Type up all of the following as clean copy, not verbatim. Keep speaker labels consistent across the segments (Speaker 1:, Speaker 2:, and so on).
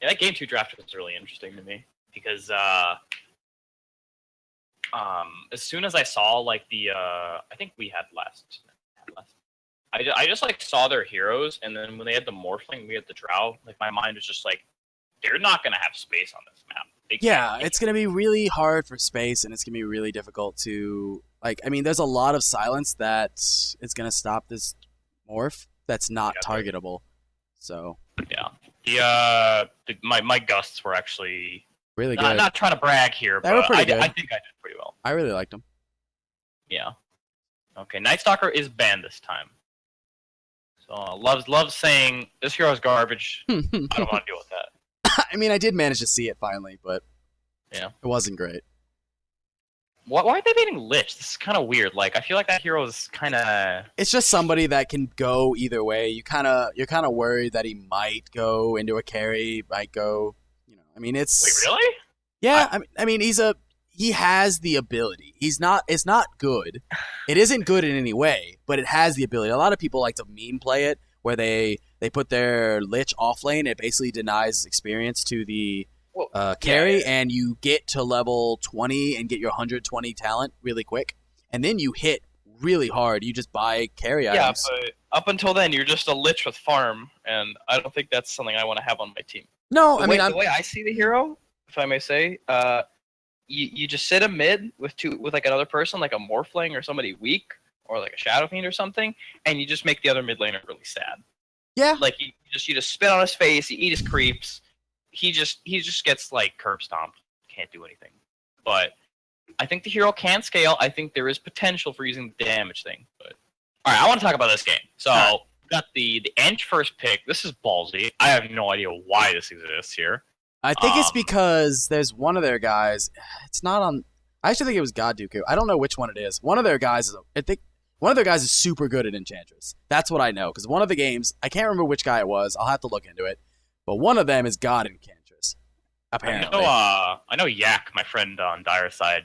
Speaker 1: Yeah, that game 2 draft was really interesting to me because as soon as I saw like the I think we had last. I just like saw their heroes, and then when they had the Morphling, we had the Drow. Like my mind was just like, they're not gonna have space on this map.
Speaker 2: Yeah, it's going to be really hard for space, and it's going to be really difficult to like. I mean, there's a lot of silence that is going to stop this morph that's not targetable. So
Speaker 1: yeah, my gusts were actually
Speaker 2: really good.
Speaker 1: Not trying to brag here,
Speaker 2: they were pretty good.
Speaker 1: I think I did pretty well.
Speaker 2: I really liked them.
Speaker 1: Yeah. Okay, Night Stalker is banned this time. So loves saying this hero's garbage. I don't want to deal with that.
Speaker 2: I mean, I did manage to see it finally, but
Speaker 1: yeah,
Speaker 2: it wasn't great.
Speaker 1: Why are they banning Lich? This is kind of weird. Like, I feel like that hero is kind of...
Speaker 2: It's just somebody that can go either way. You're kind of worried that he might go into a carry, might go... I mean, it's...
Speaker 1: Wait, really?
Speaker 2: Yeah, I mean, he has the ability. It's not good. It isn't good in any way, but it has the ability. A lot of people like to meme play it, where they put their Lich off lane. It basically denies experience to the carry, and you get to level 20 and get your 120 talent really quick, and then you hit really hard. You just buy carry items.
Speaker 1: Yeah, but up until then, you're just a Lich with farm, and I don't think that's something I want to have on my team.
Speaker 2: No,
Speaker 1: the way I see the hero, if I may say, you just sit a mid with like another person, like a Morphling or somebody weak, or like a Shadow Fiend or something, and you just make the other mid laner really sad.
Speaker 2: Yeah.
Speaker 1: Like you just spit on his face, you eat his creeps. He just gets like curb stomped. Can't do anything. But I think the hero can scale. I think there is potential for using the damage thing. But all right, I want to talk about this game. So we got the Ench first pick. This is ballsy. I have no idea why this exists here.
Speaker 2: I think it's because there's one of their guys. It's not on. I actually think it was God Dooku. I don't know which one it is. One of their guys is. I think one of their guys is super good at Enchantress. That's what I know. Because one of the games, I can't remember which guy it was. I'll have to look into it. But one of them is God Enchantress. Apparently.
Speaker 1: I know Yak, my friend on Dire side.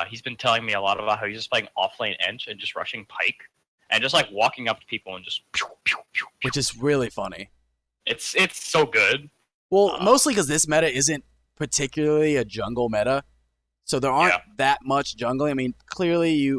Speaker 1: He's been telling me a lot about how he's just playing offlane Ench and just rushing Pike, and just like walking up to people and just.
Speaker 2: Which is really funny.
Speaker 1: It's so good.
Speaker 2: Well, mostly because this meta isn't particularly a jungle meta, so there aren't that much jungling. I mean, clearly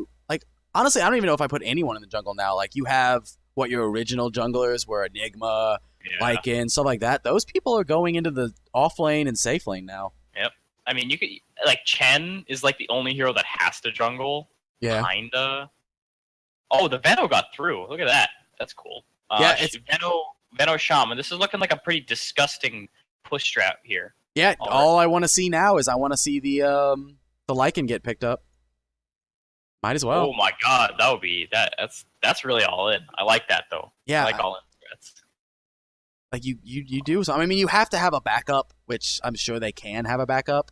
Speaker 2: honestly, I don't even know if I put anyone in the jungle now. Like, you have what your original junglers were, Enigma, Lycan, stuff like that. Those people are going into the off lane and safe lane now.
Speaker 1: Yep. I mean, you could like Chen is like the only hero that has to jungle.
Speaker 2: Yeah.
Speaker 1: Kinda. Oh, the Venom got through. Look at that. That's cool. It's Venom Shaman. This is looking like a pretty disgusting push strat here.
Speaker 2: Yeah. All I want to see now is I want to see the Lycan get picked up. Might as well.
Speaker 1: Oh my god, that would be that's really all in. I like that though.
Speaker 2: Yeah,
Speaker 1: I like all in threats.
Speaker 2: Like you do. So I mean, you have to have a backup, which I'm sure they can have a backup.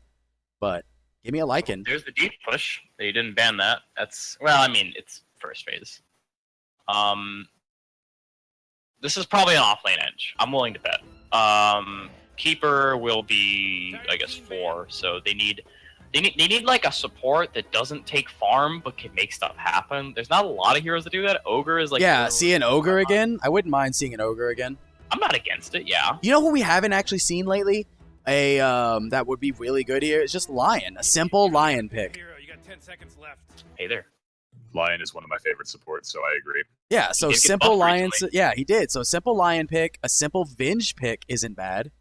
Speaker 2: But give me a Lycan.
Speaker 1: There's the deep push. They didn't ban that. I mean, it's first phase. This is probably an offlane edge. I'm willing to bet. Keeper will be, I guess, 4. So they need like a support that doesn't take farm but can make stuff happen. There's not a lot of heroes that do that. Ogre is like
Speaker 2: see an Ogre again. I wouldn't mind seeing an Ogre again.
Speaker 1: I'm not against it. Yeah.
Speaker 2: You know who we haven't actually seen lately? That would be really good here. It's just Lion. A simple Lion pick.
Speaker 3: You got 10 seconds left.
Speaker 1: Hey there.
Speaker 4: Lion is one of my favorite supports, so I agree.
Speaker 2: Yeah. So simple Lion. Yeah, he did. So simple Lion pick. A simple Vinge pick isn't bad.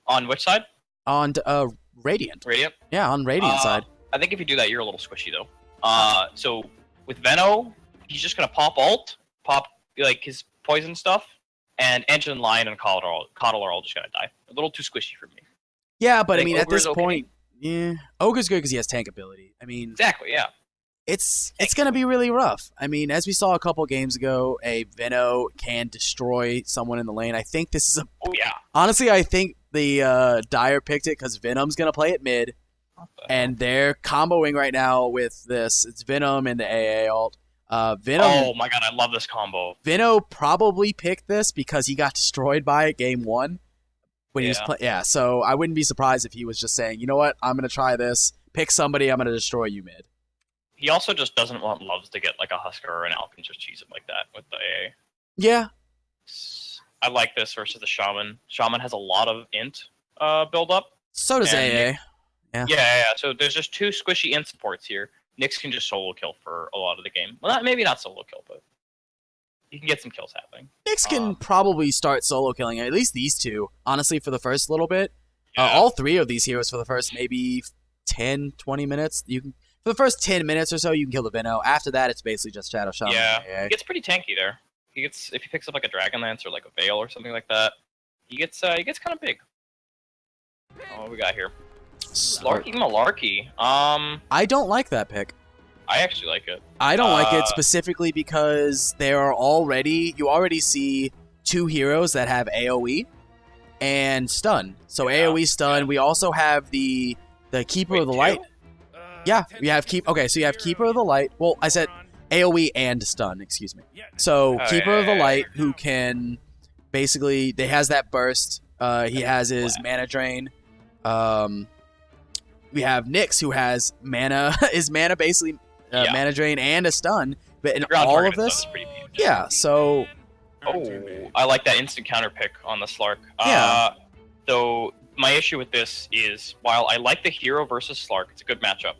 Speaker 1: On which side?
Speaker 2: On Radiant.
Speaker 1: Radiant?
Speaker 2: Yeah, on Radiant side.
Speaker 1: I think if you do that, you're a little squishy, though. So, with Venom, he's just going to pop ult, pop, like, his poison stuff, and Engine, Lion, and Coddle are all just going to die. A little too squishy for me.
Speaker 2: Yeah, but I mean, at this point, yeah, Ogre's good because he has tank ability. I mean...
Speaker 1: Exactly, yeah.
Speaker 2: It's going to be really rough. I mean, as we saw a couple games ago, a Venom can destroy someone in the lane. I think this is a...
Speaker 1: Oh, yeah.
Speaker 2: Honestly, I think the Dire picked it because Venom's going to play it mid, and they're comboing right now with this. It's Venom and the AA ult. Venom.
Speaker 1: Oh my god, I love this combo.
Speaker 2: Venom probably picked this because he got destroyed by it game 1 when he was playing. Yeah, so I wouldn't be surprised if he was just saying, you know what, I'm going to try this. Pick somebody, I'm going to destroy you mid.
Speaker 1: He also just doesn't want Loves to get like a Husker or an Alp and just cheese it like that with the AA.
Speaker 2: Yeah.
Speaker 1: I like this versus the Shaman. Shaman has a lot of int, build up.
Speaker 2: So does
Speaker 1: And
Speaker 2: AA. Yeah.
Speaker 1: Yeah. So there's just 2 squishy int supports here. Nyx can just solo kill for a lot of the game. Well, maybe not solo kill, but you can get some kills happening.
Speaker 2: Nyx can probably start solo killing at least these 2, honestly, for the first little bit.
Speaker 1: Yeah.
Speaker 2: All 3 of these heroes for the first maybe 10, 20 minutes. You can for the first 10 minutes or so, you can kill the Venom. After that, it's basically just Shadow Shaman.
Speaker 1: Yeah, he gets pretty tanky there. He gets if he picks up like a Dragonlance or like a Veil or something like that. He gets kind of big. Oh, what we got here? Slarky Malarkey.
Speaker 2: I don't like that pick.
Speaker 1: I actually like it.
Speaker 2: I don't like it specifically because you already see 2 heroes that have AoE and stun. So AoE stun. We also have the Keeper of the Light. Yeah, we have so you have Keeper of the Light. Well, I said AoE and stun, excuse me. So Keeper of the Light, who can basically, he has that burst. He has his mana drain. We have Nyx, who has mana, basically mana drain and a stun. But in all of this, yeah. So,
Speaker 1: I like that instant counter pick on the Slark.
Speaker 2: Yeah.
Speaker 1: Though my issue with this is, while I like the hero versus Slark, it's a good matchup.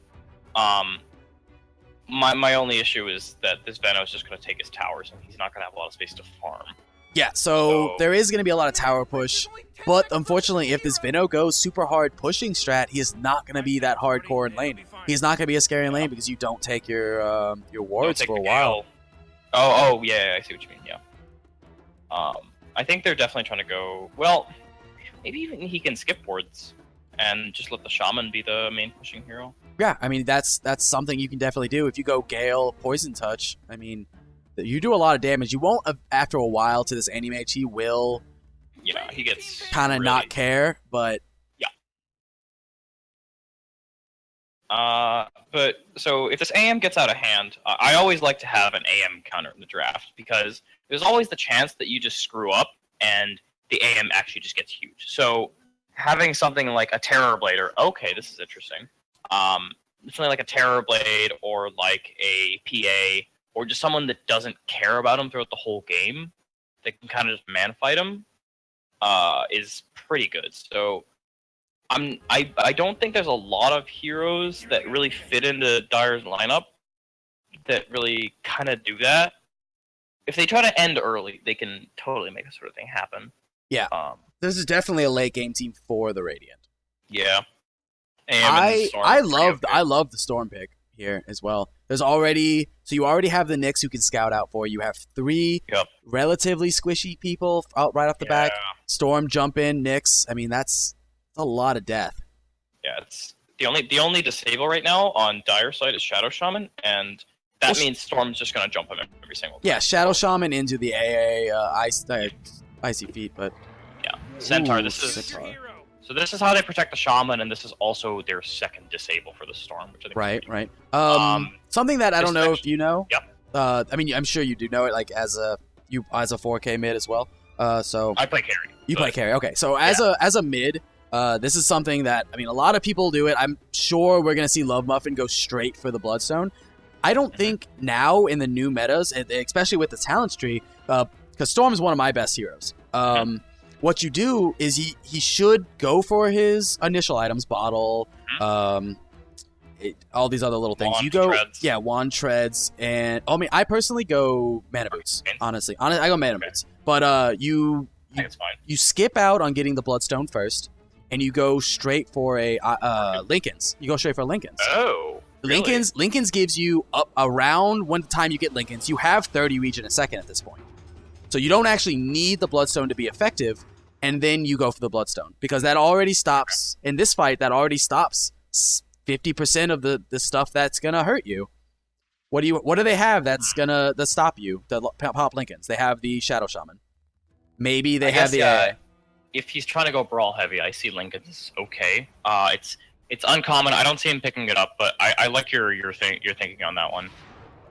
Speaker 1: My only issue is that this Venom is just going to take his towers, and he's not going to have a lot of space to farm.
Speaker 2: Yeah, so there is going to be a lot of tower push, but unfortunately, if this Venom goes super hard pushing strat, he is not going to be that hardcore in lane. He's not going to be a scary in lane because you don't take your wards for a while.
Speaker 1: Oh, yeah, I see what you mean. Yeah. I think they're definitely trying to go. Well, maybe even he can skip wards and just let the Shaman be the main pushing hero.
Speaker 2: Yeah, I mean that's something you can definitely do if you go Gale, Poison Touch. I mean, you do a lot of damage. You won't after a while to this Animage. He will.
Speaker 1: Yeah, he gets
Speaker 2: kind of not care, but
Speaker 1: yeah. But so if this AM gets out of hand, I always like to have an AM counter in the draft because there's always the chance that you just screw up and the AM actually just gets huge. So having something like a Terror Blade, or okay, this is interesting. Something like a Terror Blade or like a PA or just someone that doesn't care about him throughout the whole game, that can kind of just man fight him, is pretty good. So I don't think there's a lot of heroes that really fit into Dire's lineup that really kind of do that. If they try to end early, they can totally make this sort of thing happen.
Speaker 2: Yeah. This is definitely a late game team for the Radiant.
Speaker 1: Yeah.
Speaker 2: I love the Storm pick here as well. You already have the Nyx who can scout out for you. You have 3 relatively squishy people out right off the back. Storm, jump in, Nyx. I mean, that's a lot of death.
Speaker 1: Yeah, it's the only disable right now on Dire side is Shadow Shaman, and that means Storm's just gonna jump him every single time.
Speaker 2: Yeah, Shadow Shaman into the AA Icy Feet, but
Speaker 1: yeah, Centaur.
Speaker 2: Ooh,
Speaker 1: this is
Speaker 2: Centaur.
Speaker 1: So this is how they protect the Shaman, and this is also their second disable for the Storm, which I think
Speaker 2: right. Something that I don't know if you know.
Speaker 1: Yep.
Speaker 2: I mean, I'm sure you do know it, like as a 4K mid as well. So
Speaker 1: I play carry.
Speaker 2: You play carry. Okay, so as a mid, this is something that a lot of people do it. I'm sure we're gonna see Love Muffin go straight for the Bloodstone. I don't think now in the new metas, especially with the talent tree, because Storm is one of my best heroes. What you do is he should go for his initial items, bottle, all these other little things. Wand treads, and I personally go mana boots. Honestly, I go mana boots. But I think it's fine. You skip out on getting the Bloodstone first, and you go straight for a Linken's. You go straight for Linken's.
Speaker 1: Oh. Really?
Speaker 2: Linken's gives you up around when the time you get Linken's. You have 30 reach in a second at this point. So you don't actually need the Bloodstone to be effective, and then you go for the Bloodstone. Because that already stops, in this fight, 50% of the stuff that's going to hurt you. What do they have that's going to stop you, the pop Linken's? They have the Shadow Shaman. Maybe they have the...
Speaker 1: if he's trying to go Brawl heavy, I see Linken's okay. It's uncommon. I don't see him picking it up, but I like your thinking on that one.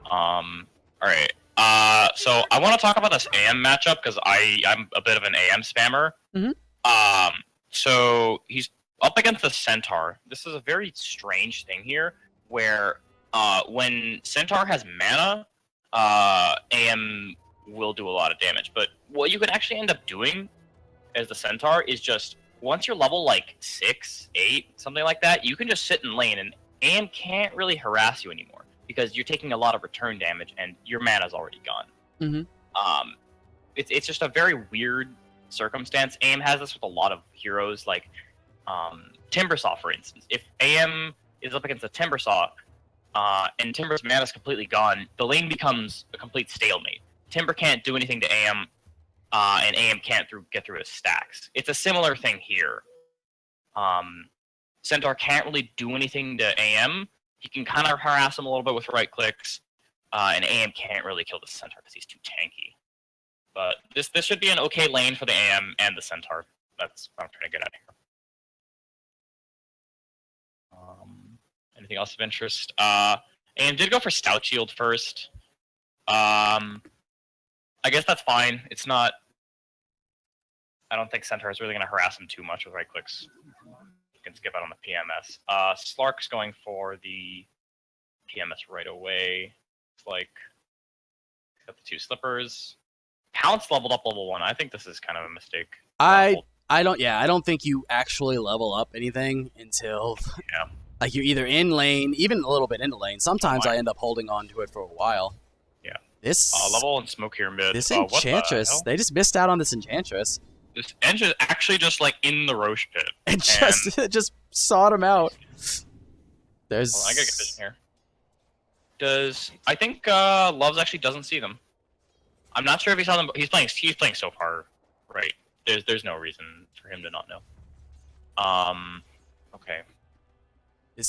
Speaker 1: All right. So I want to talk about this AM matchup because I'm a bit of an AM spammer.
Speaker 2: Mm-hmm.
Speaker 1: So he's up against the Centaur. This is a very strange thing here, where when Centaur has mana, AM will do a lot of damage. But what you can actually end up doing as the Centaur is just once you're level like 6, 8, something like that, you can just sit in lane and AM can't really harass you anymore because you're taking a lot of return damage and your mana's already gone.
Speaker 2: Mm-hmm.
Speaker 1: It's just a very weird circumstance. AM has this with a lot of heroes, like Timbersaw, for instance. If AM is up against a Timbersaw, and Timber's mana's completely gone, the lane becomes a complete stalemate. Timber can't do anything to AM, and AM can't get through his stacks. It's a similar thing here. Centaur can't really do anything to AM. He can kind of harass him a little bit with right clicks, and AM can't really kill the Centaur because he's too tanky. But this should be an okay lane for the AM and the Centaur. That's what I'm trying to get at here. Anything else of interest? AM did go for Stout Shield first. I guess that's fine. It's not... I don't think Centaur is really going to harass him too much with right clicks. You can skip out on the PMS. Slark's going for the PMS right away. It's like... Got the 2 slippers. Pounce leveled up level 1. I think this is kind of a mistake.
Speaker 2: I don't think you actually level up anything until like you're either in lane, even a little bit into lane. Sometimes I end up holding on to it for a while.
Speaker 1: Yeah.
Speaker 2: This
Speaker 1: level and smoke here mid.
Speaker 2: This Enchantress, they just missed out on this Enchantress.
Speaker 1: This Enchantress actually just like in the Roche pit.
Speaker 2: And just sought him out. There's
Speaker 1: Hold on, I gotta get vision here. I think Loves actually doesn't see them. I'm not sure if he saw them. He's playing so far, right? There's no reason for him to not know. Okay.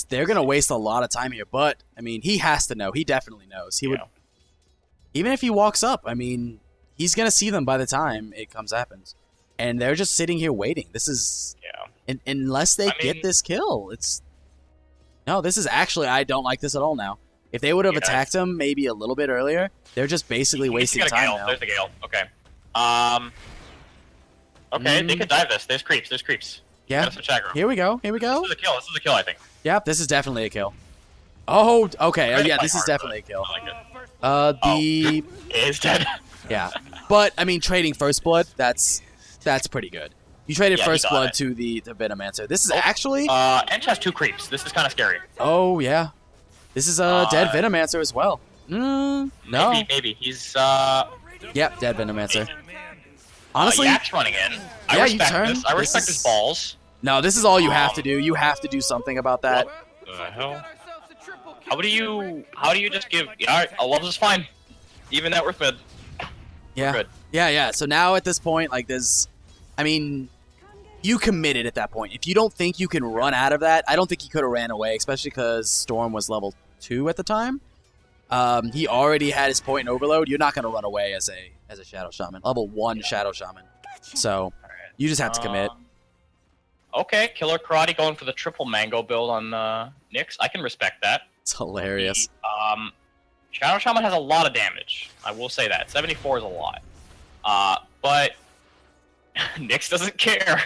Speaker 2: They're gonna waste a lot of time here, but I mean, he has to know. He definitely knows. He would, even if he walks up. I mean, he's gonna see them by the time it happens, and they're just sitting here waiting. This is unless they get this kill. This is actually, I don't like this at all now. If they would have attacked him maybe a little bit earlier, they're just basically wasting time now.
Speaker 1: There's the Gale. Okay. Okay, they could dive this. There's creeps.
Speaker 2: Yeah. Here we go.
Speaker 1: This is a kill, I think.
Speaker 2: Yep, this is definitely a kill. Oh, okay. Yeah, this is definitely a kill.
Speaker 1: It's dead.
Speaker 2: Yeah. But, I mean, trading First Blood, that's pretty good. You traded First Blood to the Venomancer. This is actually...
Speaker 1: Ench has 2 creeps. This is kind of scary.
Speaker 2: Oh, yeah. This is a dead Venomancer as well. No.
Speaker 1: Maybe. He's,
Speaker 2: Yep, dead Venomancer. Honestly...
Speaker 1: Yak's running in. I respect his balls.
Speaker 2: No, this is all you have to do. You have to do something about that.
Speaker 1: What the hell? How do you just give... Alright, Loves is fine. Even that worth mid.
Speaker 2: Yeah.
Speaker 1: Good.
Speaker 2: Yeah. So now at this point, like, there's... I mean... You committed at that point. If you don't think you can run out of that, I don't think he could have ran away, especially because Storm was level 2 at the time. He already had his point in Overload. You're not going to run away as a Shadow Shaman. Level 1 Shadow Shaman. So, you just have to commit.
Speaker 1: Okay, Killer Karate going for the triple mango build on Nyx. I can respect that.
Speaker 2: It's hilarious.
Speaker 1: Shadow Shaman has a lot of damage. I will say that. 74 is a lot. But Nyx doesn't care.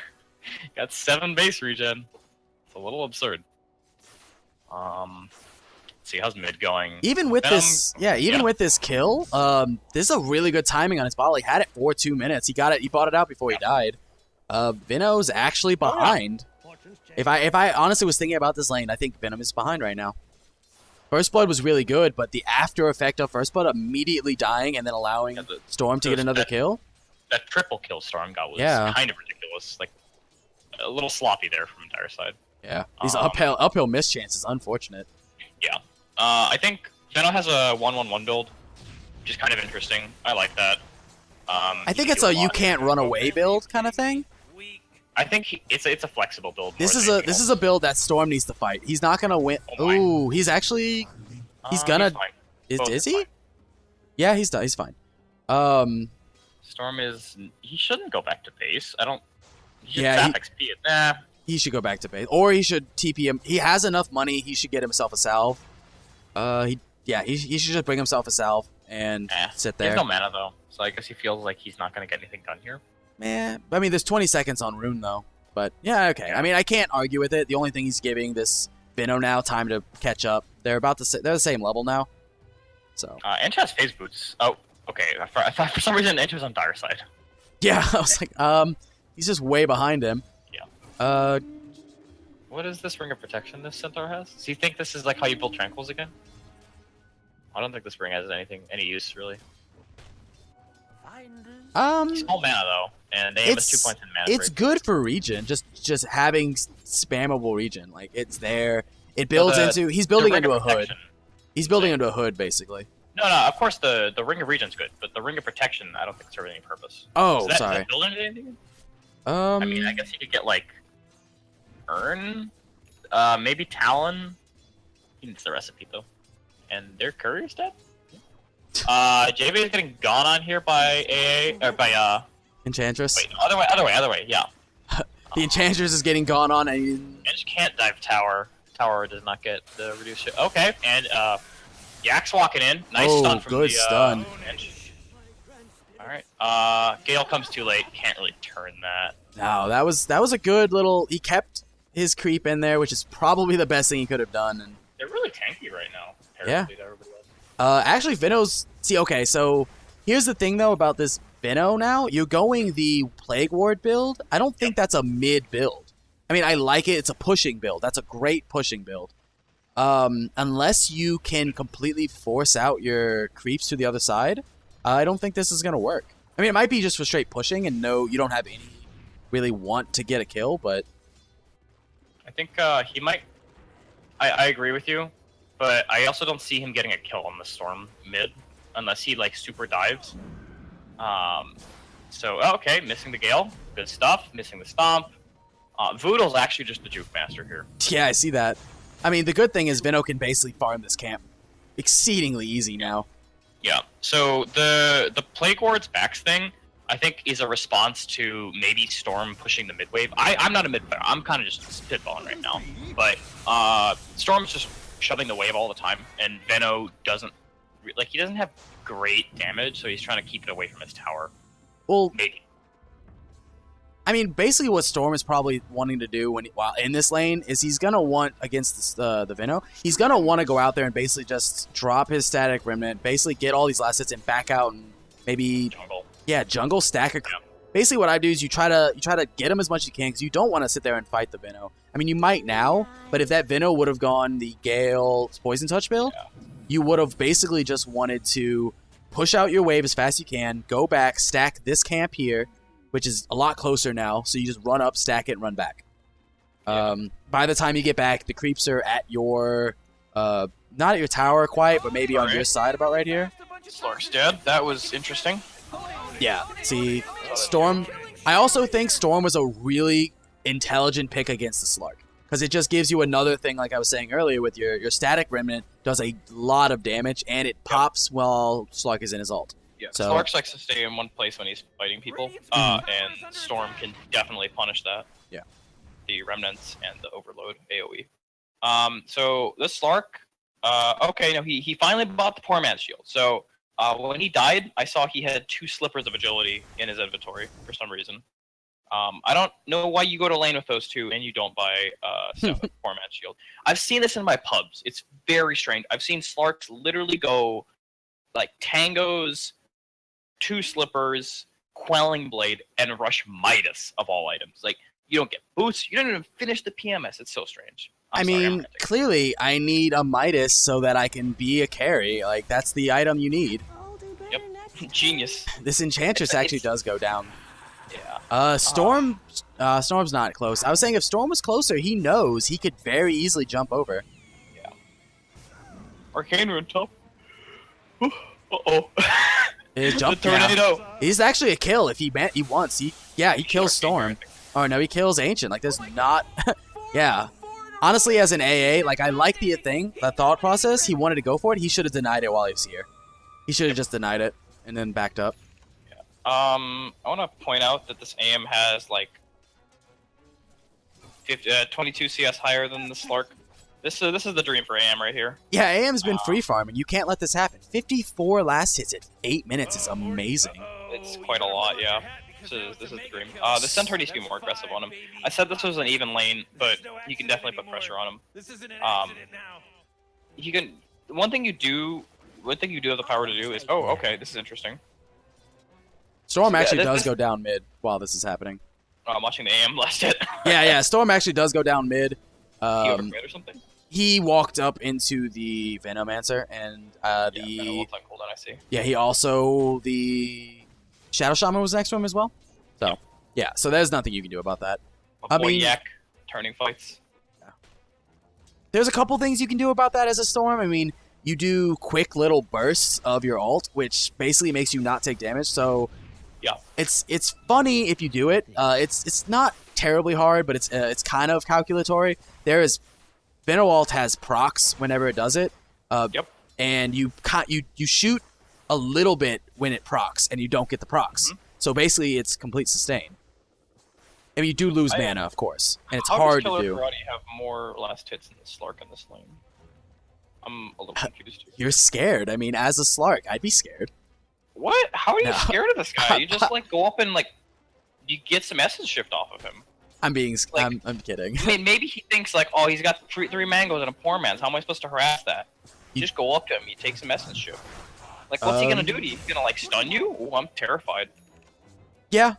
Speaker 1: Got 7 base regen. It's a little absurd. Let's see, how's mid going?
Speaker 2: Even with with this kill, this is a really good timing on his ball. He had it for 2 minutes. He bought it out before he died. Venom's actually behind. If I honestly was thinking about this lane, I think Venom is behind right now. First Blood was really good, but the after effect of First Blood immediately dying and then allowing Storm to get another kill.
Speaker 1: That triple kill Storm got was kind of ridiculous. Like, a little sloppy there from Dire side.
Speaker 2: Yeah, these uphill miss chances, unfortunate.
Speaker 1: Yeah. I think Venom has a 1-1-1 build, which is kind of interesting. I like that.
Speaker 2: I think it's a you can't run away build kind of thing.
Speaker 1: I think it's a flexible build.
Speaker 2: This is a build that Storm needs to fight. He's not gonna win. Ooh, he's actually gonna. Is he? Fine. Yeah, he's fine.
Speaker 1: Storm is. He shouldn't go back to base. I don't. He should XP it. Nah.
Speaker 2: He should go back to base, or he should TP him. He has enough money. He should get himself a salve. He should just bring himself a salve and sit there.
Speaker 1: There's no mana though, so I guess he feels like he's not gonna get anything done here.
Speaker 2: Man, I mean, there's 20 seconds on Rune though. But yeah, okay. I mean, I can't argue with it. The only thing he's giving this Venom now time to catch up. They're the same level now. So.
Speaker 1: Ench has phase boots. Oh, okay. I thought for some reason Ench was on Dire side.
Speaker 2: Yeah, I was like, he's just way behind him.
Speaker 1: Yeah. What is this ring of protection this centaur has? Do you think this is like how you build tranquils again? I don't think this ring has any use really. Small mana though, and they have 2 points in mana.
Speaker 2: It's good for regen, just having spammable regen. Like it's there. It builds into. He's building into a hood. He's building into a hood basically.
Speaker 1: No, of course the ring of regen's good, but the ring of protection I don't think serves any purpose.
Speaker 2: Oh,
Speaker 1: Does
Speaker 2: sorry.
Speaker 1: that build into anything?
Speaker 2: I
Speaker 1: mean, I guess you could get like Urn, maybe Talon. He needs the recipe though, and their courier's dead. JV is getting gone on here by AA or by
Speaker 2: Enchantress.
Speaker 1: Wait, no, other way. Yeah.
Speaker 2: The Enchantress is getting gone on, and
Speaker 1: I just can't dive tower. Tower does not get the reduced shit. Okay, and Yak's walking in. Nice stun from
Speaker 2: good
Speaker 1: the
Speaker 2: stun.
Speaker 1: bench. All right. Gale comes too late. Can't really turn that.
Speaker 2: No, that was a good little. He kept his creep in there, which is probably the best thing he could have done. And
Speaker 1: they're really tanky right now.
Speaker 2: Yeah.
Speaker 1: To everybody else.
Speaker 2: Actually, Veno's. See, okay, so here's the thing though about this Veno. Now you're going the Plague Ward build. I don't think that's a mid build. I mean, I like it. It's a pushing build. That's a great pushing build. Unless you can completely force out your creeps to the other side, I don't think this is gonna work. I mean, it might be just for straight pushing, and no, you don't have any really want to get a kill, but
Speaker 1: I think he might. I agree with you, but I also don't see him getting a kill on the Storm mid unless he like super dives. So okay, missing the Gale, good stuff. Missing the Stomp. Voodoo's actually just the juke master here.
Speaker 2: Yeah, I see that. I mean, the good thing is Veno can basically farm this camp exceedingly easy now.
Speaker 1: Yeah. So the Plague Ward's backs thing, I think, is a response to maybe Storm pushing the mid wave. I'm not a mid player. I'm kind of just spitballing right now. But Storm's just shoving the wave all the time, and Veno doesn't he doesn't have great damage, so he's trying to keep it away from his tower.
Speaker 2: Well,
Speaker 1: Maybe.
Speaker 2: I mean, basically what Storm is probably wanting to do while in this lane is he's going to want, against the Veno, he's going to want to go out there and basically just drop his Static Remnant, basically get all these last hits and back out and maybe...
Speaker 1: Jungle.
Speaker 2: Yeah, jungle, stack a... Yeah. Basically what I do is you try to get him as much as you can because you don't want to sit there and fight the Veno. I mean, you might now, but if that Veno would have gone the Gale Poison Touch build, you would have basically just wanted to push out your wave as fast as you can, go back, stack this camp here, which is a lot closer now, so you just run up, stack it, and run back.
Speaker 1: Yeah.
Speaker 2: By the time you get back, the creeps are at your... not at your tower quite, but maybe on your side about right here.
Speaker 1: Slark's dead. That was interesting.
Speaker 2: Yeah, see, Storm... I also think Storm was a really intelligent pick against the Slark, because it just gives you another thing, like I was saying earlier, with your Static Remnant, does a lot of damage, and it pops while Slark is in his ult.
Speaker 1: Yeah,
Speaker 2: so,
Speaker 1: Slark likes to stay in one place when he's fighting people, and Storm can definitely punish that.
Speaker 2: Yeah.
Speaker 1: The Remnants and the Overload AoE. So this Slark, okay, no, he finally bought the Poor Man's Shield. So when he died, I saw he had 2 slippers of agility in his inventory for some reason. I don't know why you go to lane with those 2 and you don't buy stuff with Poor Man's Shield. I've seen this in my pubs. It's very strange. I've seen Slarks literally go like tangos, 2 slippers, Quelling Blade, and rush Midas of all items. Like, you don't get boosts. You don't even finish the PMS. It's so strange.
Speaker 2: I mean, clearly, I need a Midas so that I can be a carry. Like, that's the item you need.
Speaker 1: Yep. Genius.
Speaker 2: This Enchantress actually does go down.
Speaker 1: Yeah.
Speaker 2: Storm's not close. I was saying if Storm was closer, he knows he could very easily jump over.
Speaker 1: Yeah. Arcane Rune top. Uh-oh.
Speaker 2: Jump,
Speaker 1: the tornado.
Speaker 2: Yeah. He's actually a kill if he wants. He kills Storm. Oh no, he kills Ancient. Like there's not. Yeah. Honestly, as an AA, like I like the thought process. He wanted to go for it. He should have denied it while he was here. He should have just denied it and then backed up.
Speaker 1: Yeah. I want to point out that this AM has like 22 CS higher than the Slark. This is the dream for AM right here.
Speaker 2: Yeah, AM's been free farming. You can't let this happen. 54 last hits at 8 minutes is amazing.
Speaker 1: It's quite a lot, yeah. This is the dream. The Centaur needs to be more aggressive on him. I said this was an even lane, but you can definitely put pressure on him. You can. One thing you have the power to do is. Oh, okay, this is interesting.
Speaker 2: Storm actually does go down mid while this is happening.
Speaker 1: I'm watching the AM last hit.
Speaker 2: Yeah. Storm actually does go down mid.
Speaker 1: He overcommitted or something?
Speaker 2: He walked up into the Venomancer, and
Speaker 1: Yeah, Venom looks on cooldown, I see.
Speaker 2: yeah, he also the Shadow Shaman was next to him as well. So yeah, so there's nothing you can do about that.
Speaker 1: My boy Yak, turning fights.
Speaker 2: There's a couple things you can do about that as a Storm. I mean, you do quick little bursts of your ult, which basically makes you not take damage. So
Speaker 1: yeah,
Speaker 2: it's funny if you do it. It's not terribly hard, but it's kind of calculatory. There is Venom ult has procs whenever it does it.
Speaker 1: Yep.
Speaker 2: And you shoot a little bit when it procs, and you don't get the procs.
Speaker 1: Mm-hmm.
Speaker 2: So basically, it's complete sustain. I mean, you do lose mana, of course, and it's
Speaker 1: How
Speaker 2: hard
Speaker 1: does
Speaker 2: to
Speaker 1: Killer
Speaker 2: do.
Speaker 1: Karate have more last hits than the Slark in this lane? I'm a little confused.
Speaker 2: You're scared. I mean, as a Slark, I'd be scared.
Speaker 1: What? How are you
Speaker 2: No.
Speaker 1: scared of this guy? You just like go up and like you get some essence shift off of him.
Speaker 2: I'm being.
Speaker 1: Like-
Speaker 2: I'm kidding.
Speaker 1: I mean, maybe he thinks like, oh, he's got three mangoes and a poor man's. How am I supposed to harass that? You just go up to him. You take some essence shift. Like, what's he gonna do to you? He's gonna like stun you? Oh, I'm terrified.
Speaker 2: Yeah,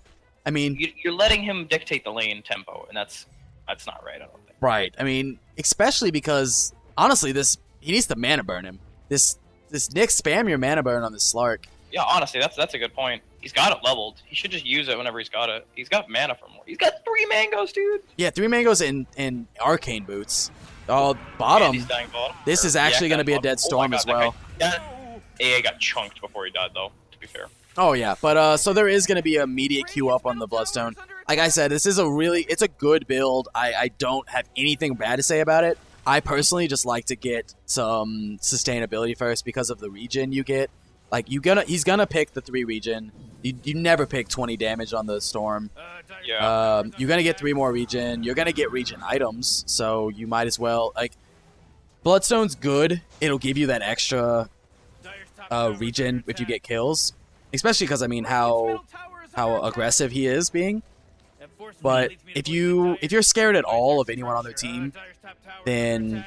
Speaker 2: I mean,
Speaker 1: You're letting him dictate the lane tempo, and that's not right. I don't think.
Speaker 2: right. I mean, especially because honestly, he needs to mana burn him. This Nick, spam your mana burn on this Slark.
Speaker 1: Yeah, honestly, that's a good point. He's got it leveled. He should just use it whenever he's got it. He's got mana for more. He's got 3 mangoes, dude.
Speaker 2: Yeah, 3 mangoes and arcane boots. Oh,
Speaker 1: And
Speaker 2: bottom.
Speaker 1: he's dying bottom.
Speaker 2: This
Speaker 1: Or
Speaker 2: is actually
Speaker 1: Yak
Speaker 2: going to be a
Speaker 1: dying
Speaker 2: dead
Speaker 1: bottom.
Speaker 2: Storm
Speaker 1: Oh my
Speaker 2: as
Speaker 1: God,
Speaker 2: well.
Speaker 1: That AA got chunked before he died, though. To be fair.
Speaker 2: Oh yeah, but so there is going to be an immediate queue up on the Bloodstone. Like I said, this is it's a good build. I don't have anything bad to say about it. I personally just like to get some sustainability first because of the regen you get. Like he's gonna pick the 3 regen. You never pick 20 damage on the Storm.
Speaker 1: Yeah.
Speaker 2: You're gonna get 3 more regen. You're gonna get regen items, so you might as well like. Bloodstone's good. It'll give you that extra regen if you get kills, especially because I mean how aggressive he is being. But if you're scared at all of anyone on their team, then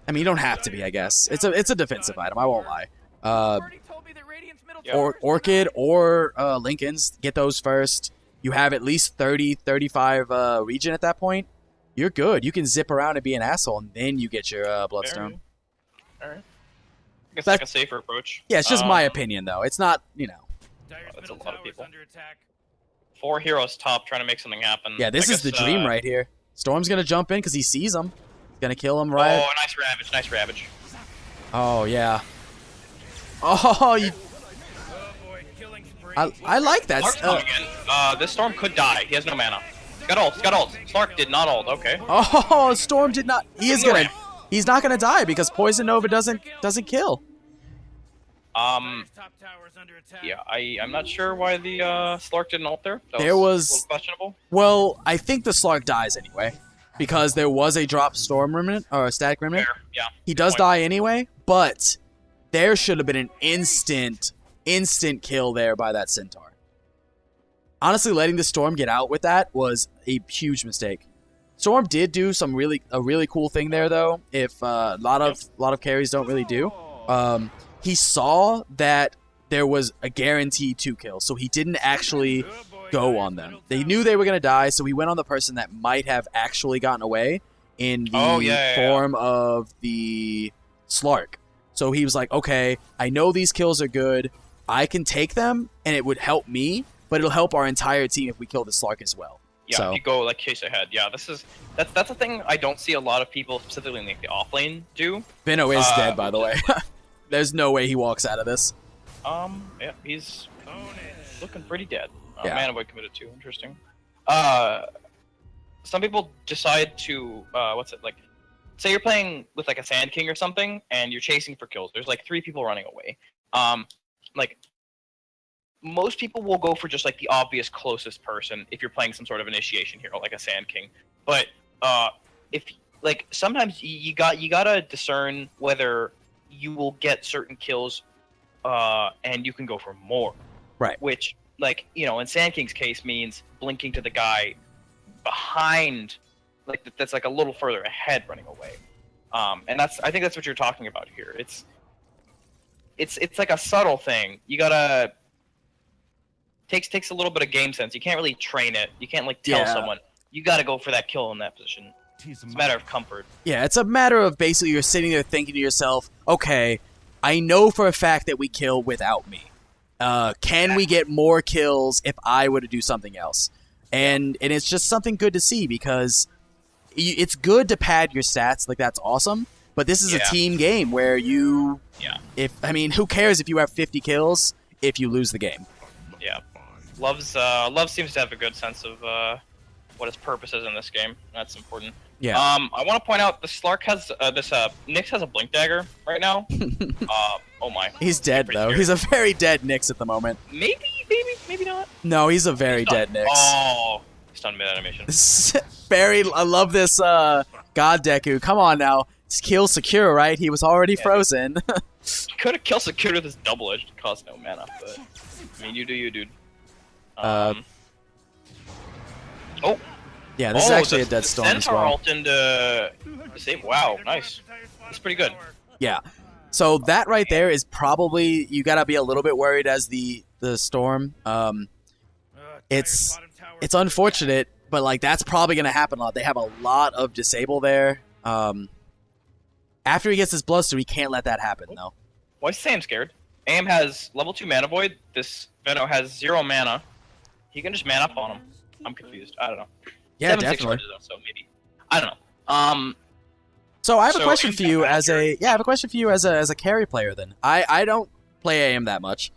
Speaker 2: I mean you don't have to be. I guess it's a defensive item. I won't lie. Or Orchid or Lincoln's, get those first. You have at least 30, 35 regen at that point. You're good. You can zip around and be an asshole, and then you get your Bloodstone.
Speaker 1: Alright. I guess that's like a safer approach.
Speaker 2: Yeah, it's just my opinion, though. It's not,
Speaker 1: That's a lot of people. 4 heroes top trying to make something happen.
Speaker 2: Yeah, this is the dream right here. Storm's going to jump in because he sees him. He's going to kill him right.
Speaker 1: Oh, nice Ravage, nice Ravage.
Speaker 2: Oh, yeah. Oh, you... I like that.
Speaker 1: Slark's coming in. This Storm could die. He has no mana. He's got ult. He's got ult. Slark did not ult. Okay.
Speaker 2: Oh, Storm did not. He's not gonna die because Poison Nova doesn't kill.
Speaker 1: Yeah, I'm not sure why the Slark didn't ult there. That
Speaker 2: There
Speaker 1: was
Speaker 2: was-
Speaker 1: a little questionable.
Speaker 2: Well, I think the Slark dies anyway because there was a drop Storm remnant or a static remnant.
Speaker 1: Fair. Yeah.
Speaker 2: He
Speaker 1: good
Speaker 2: does
Speaker 1: point.
Speaker 2: die anyway, but there should have been an instant kill there by that Centaur. Honestly, letting the Storm get out with that was a huge mistake. Storm did do a really cool thing there, though. If a lot of carries don't really do, he saw that there was a guaranteed 2 kills, so he didn't actually go on them. They knew they were gonna die, so he went on the person that might have actually gotten away in the form of the Slark. So he was like, okay, I know these kills are good. I can take them, and it would help me, but it'll help our entire team if we kill the Slark as well.
Speaker 1: Yeah,
Speaker 2: So-
Speaker 1: if you go like case ahead. Yeah, that's a thing I don't see a lot of people, specifically in like, the off lane, do.
Speaker 2: Veno is dead, by the way. There's no way he walks out of this.
Speaker 1: Yeah, he's looking pretty dead.
Speaker 2: Yeah.
Speaker 1: Mana Boy committed too. Interesting. Some people decide to like, say you're playing with like a Sand King or something, and you're chasing for kills. There's like 3 people running away. Like most people will go for just like the obvious closest person if you're playing some sort of initiation hero like a Sand King. But if like sometimes you gotta discern whether you will get certain kills, and you can go for more.
Speaker 2: Right.
Speaker 1: Which, like, in Sand King's case means blinking to the guy behind, like that's like a little further ahead, running away. And I think that's what you're talking about here. It's like a subtle thing. You gotta takes a little bit of game sense. You can't really train it. You can't like tell someone you got to go for that kill in that position. It's a matter of comfort.
Speaker 2: Yeah, it's a matter of basically you're sitting there thinking to yourself, okay, I know for a fact that we kill without me. Can we get more kills if I were to do something else? And it's just something good to see because it's good to pad your stats. Like, that's awesome. But this is a team game where you...
Speaker 1: Yeah.
Speaker 2: Who cares if you have 50 kills if you lose the game?
Speaker 1: Yeah. Love seems to have a good sense of what his purpose is in this game. That's important.
Speaker 2: Yeah.
Speaker 1: I want to point out the Slark has Nyx has a blink dagger right now. Oh my.
Speaker 2: He's dead though. He's a very dead Nyx at the moment.
Speaker 1: Maybe not.
Speaker 2: No, he's a very dead Nyx.
Speaker 1: Oh, stun mid animation.
Speaker 2: I love this God Deku. Come on now. It's kill secure, right? He was already frozen.
Speaker 1: Could have kill secured with his double edge. It cost no mana, but I mean, you do you, dude. Oh.
Speaker 2: Yeah, this is actually a dead storm as
Speaker 1: Centaur
Speaker 2: well.
Speaker 1: ult into save. Wow, nice. That's pretty good.
Speaker 2: Yeah. So that right there is probably, you gotta be a little bit worried as the storm. It's unfortunate, but like that's probably gonna happen a lot. They have a lot of disable there. After he gets his Bloodstone, he can't let that happen though.
Speaker 1: Why is Sam scared? AM has level 2 mana void. This Venom has 0 mana. He can just man up on him. I'm confused. I don't know.
Speaker 2: Yeah,
Speaker 1: 7/6
Speaker 2: definitely.
Speaker 1: charges though, so maybe. I don't know.
Speaker 2: So I have a question for you as a carry player then. I don't play AM that much.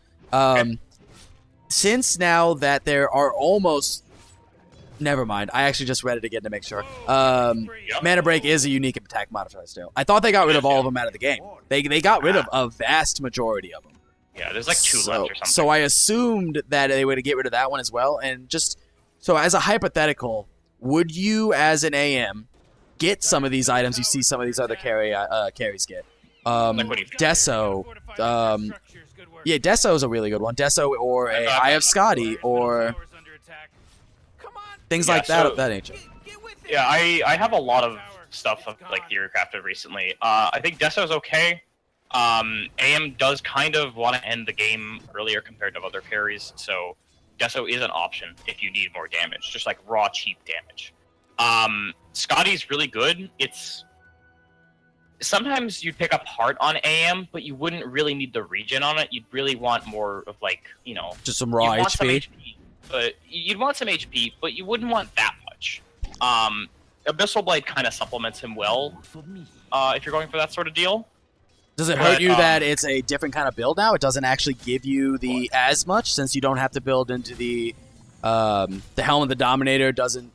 Speaker 2: Since now that there are almost... Never mind. I actually just read it again to make sure. Mana Break is a unique attack modifier still. I thought they got rid of all of them out of the game. They got rid of a vast majority of them.
Speaker 1: Yeah, there's like 2 left or something.
Speaker 2: So I assumed that they would get rid of that one as well. And just... So as a hypothetical, would you as an AM... get some of these items you see some of these other carries get? Deso. Yeah, Deso is a really good one. Deso or a Eye of Scotty or things like that of that nature.
Speaker 1: Yeah, I have a lot of stuff like theory crafted recently. I think Deso's okay. AM does kind of want to end the game earlier compared to other carries, so Deso is an option if you need more damage, just like raw cheap damage. Scotty's really good. It's sometimes you'd pick up Heart on AM, but you wouldn't really need the regen on it. You'd really want more of like, you know,
Speaker 2: just some raw HP.
Speaker 1: But you'd want some HP, but you wouldn't want that much. Abyssal Blade kind of supplements him well, if you're going for that sort of deal.
Speaker 2: Does it hurt you that it's a different kind of build now? It doesn't actually give you the as much since you don't have to build into the Helm of the Dominator doesn't.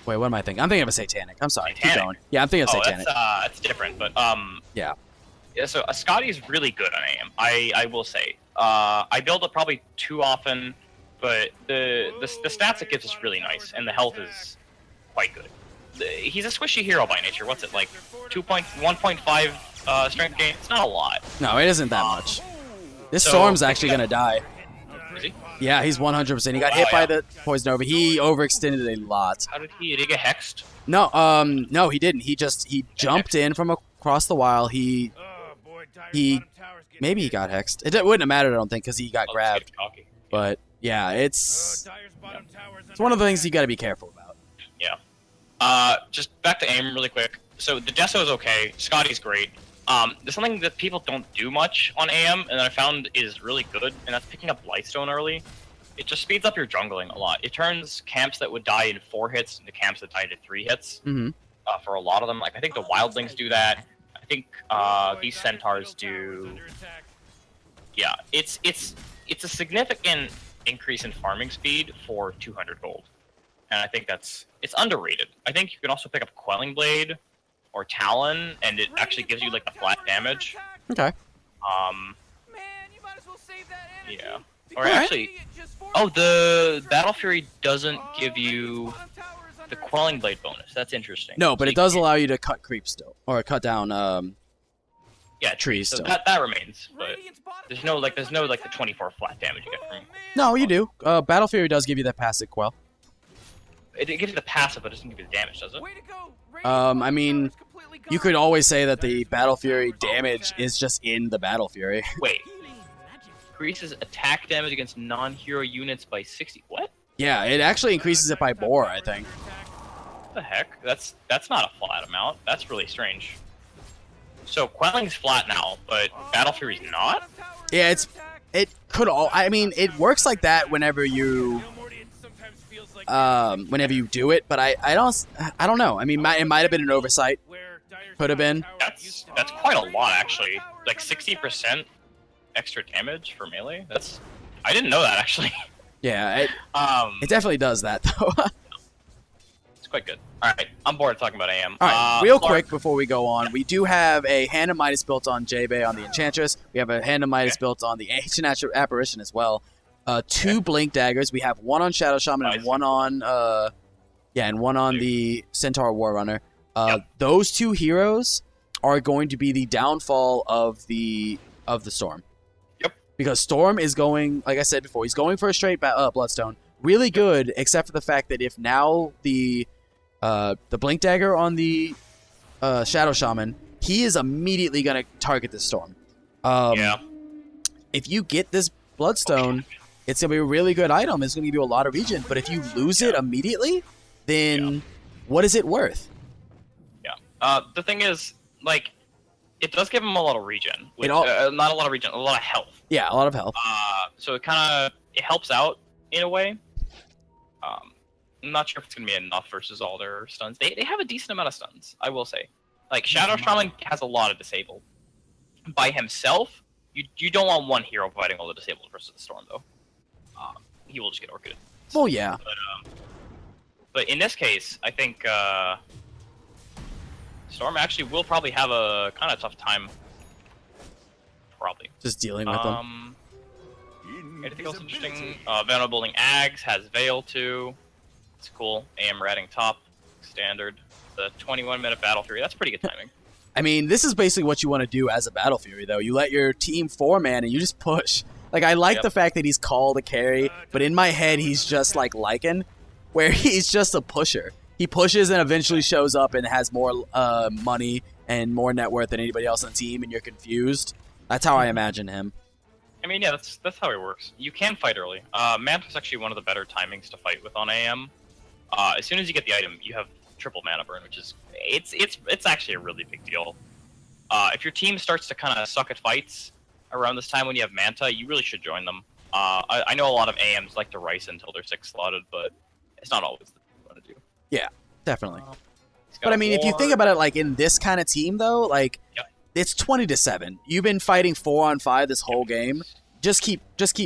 Speaker 2: Wait, what am I thinking? I'm thinking of a Satanic. I'm sorry. Keep going. Yeah, I'm thinking of Satanic.
Speaker 1: That's different, but
Speaker 2: yeah.
Speaker 1: Yeah, so Scotty is really good on AM. I will say. I build it probably too often, but the stats it gives is really nice, and the health is quite good. He's a squishy hero by nature. What's it like? 1.5 strength gain. It's not a lot.
Speaker 2: No, it isn't that much. This Storm's actually gonna die.
Speaker 1: Is he?
Speaker 2: Yeah, he's 100%. He got hit by the Poison Over. He overextended a lot.
Speaker 1: How did he get hexed?
Speaker 2: No, no, he didn't. He jumped in from across the wild. He maybe he got hexed. It wouldn't have mattered, I don't think, because he got grabbed. But yeah, it's one of the things you got to be careful about.
Speaker 1: Yeah. Just back to aim really quick. So the Deso is okay. Scotty's great. There's something that people don't do much on AM, and that I found is really good, and that's picking up Lightstone early. It just speeds up your jungling a lot. It turns camps that would die in 4 hits into camps that died in 3 hits.
Speaker 2: Mm-hmm.
Speaker 1: For a lot of them, like I think the Wildlings do that. I think these Centaurs do. Yeah, it's a significant increase in farming speed for 200 gold, and I think it's underrated. I think you can also pick up Quelling Blade or Talon, and it actually gives you like the flat damage.
Speaker 2: Okay.
Speaker 1: Yeah. Or actually, the Battle Fury doesn't give you the Quelling Blade bonus. That's interesting.
Speaker 2: No, but it does allow you to cut creeps still, or cut down trees
Speaker 1: so
Speaker 2: still.
Speaker 1: That remains, but there's no like the 24 flat damage you get from.
Speaker 2: No, you do. Battle Fury does give you that passive quell.
Speaker 1: It gives you the passive, but it doesn't give you the damage, does it?
Speaker 2: I mean, you could always say that the Battle Fury damage is just in the Battle Fury.
Speaker 1: Wait. increases attack damage against non-hero units by 60. What?
Speaker 2: Yeah, it actually increases it by more, I think.
Speaker 1: What the heck? That's not a flat amount. That's really strange. So Quelling's flat now, but Battle Fury's not?
Speaker 2: Yeah, it could all. I mean, it works like that whenever you do it, but I don't know. I mean, it might have been an oversight. Could have been.
Speaker 1: That's quite a lot, actually. Like 60% extra damage for melee. I didn't know that, actually.
Speaker 2: Yeah, it definitely does that though.
Speaker 1: It's quite good. All right, I'm bored of talking about AM.
Speaker 2: All right, real quick before we go on, we do have a Hand of Midas built on J-Bay on the Enchantress. We have a Hand of Midas built on the Ancient Apparition as well. 2 Blink Daggers. We have one on Shadow Shaman and one on the Centaur Warrunner. Those 2 heroes are going to be the downfall of the Storm.
Speaker 1: Yep.
Speaker 2: Because Storm is going, like I said before, he's going for a straight Bloodstone. Really good, except for the fact that if now the Blink Dagger on the Shadow Shaman, he is immediately going to target this Storm. If you get this Bloodstone, it's going to be a really good item. It's going to give you a lot of regen. But if you lose it immediately, then what is it worth?
Speaker 1: Yeah. The thing is, like, it does give him a lot of regen. Not a lot of regen, a lot of health.
Speaker 2: Yeah, a lot of health.
Speaker 1: So it helps out in a way. I'm not sure if it's going to be enough versus all their stuns. They have a decent amount of stuns, I will say. Like, Shadow Shaman has a lot of disabled. By himself, you don't want one hero providing all the disabled versus the Storm, though. He will just get orchid.
Speaker 2: Well, yeah.
Speaker 1: But in this case, I think Storm actually will probably have a kind of tough time. Probably.
Speaker 2: Just dealing with them.
Speaker 1: Anything else interesting? Venom building Ags, has Veil too. It's cool. AM ratting top, standard. The 21-minute Battle Fury, that's pretty good timing.
Speaker 2: I mean, this is basically what you want to do as a Battle Fury, though. You let your team 4-man and you just push. Like, I like the fact that he's called a carry, but in my head, he's just like Lycan, where he's just a pusher. He pushes and eventually shows up and has more money and more net worth than anybody else on the team, and you're confused. That's how I imagine him.
Speaker 1: I mean, yeah, that's how it works. You can fight early. Mantra's actually one of the better timings to fight with on AM. As soon as you get the item, you have triple mana burn, which is it's actually a really big deal. If your team starts to kind of suck at fights around this time when you have Manta, you really should join them. I know a lot of AMs like to rice until they're 6 slotted, but it's not always the thing you want to do.
Speaker 2: Yeah, definitely. But I mean, if you think about it, like in this kind of team, though, like it's 20-7. You've been fighting 4-on-5 this whole game. Just keep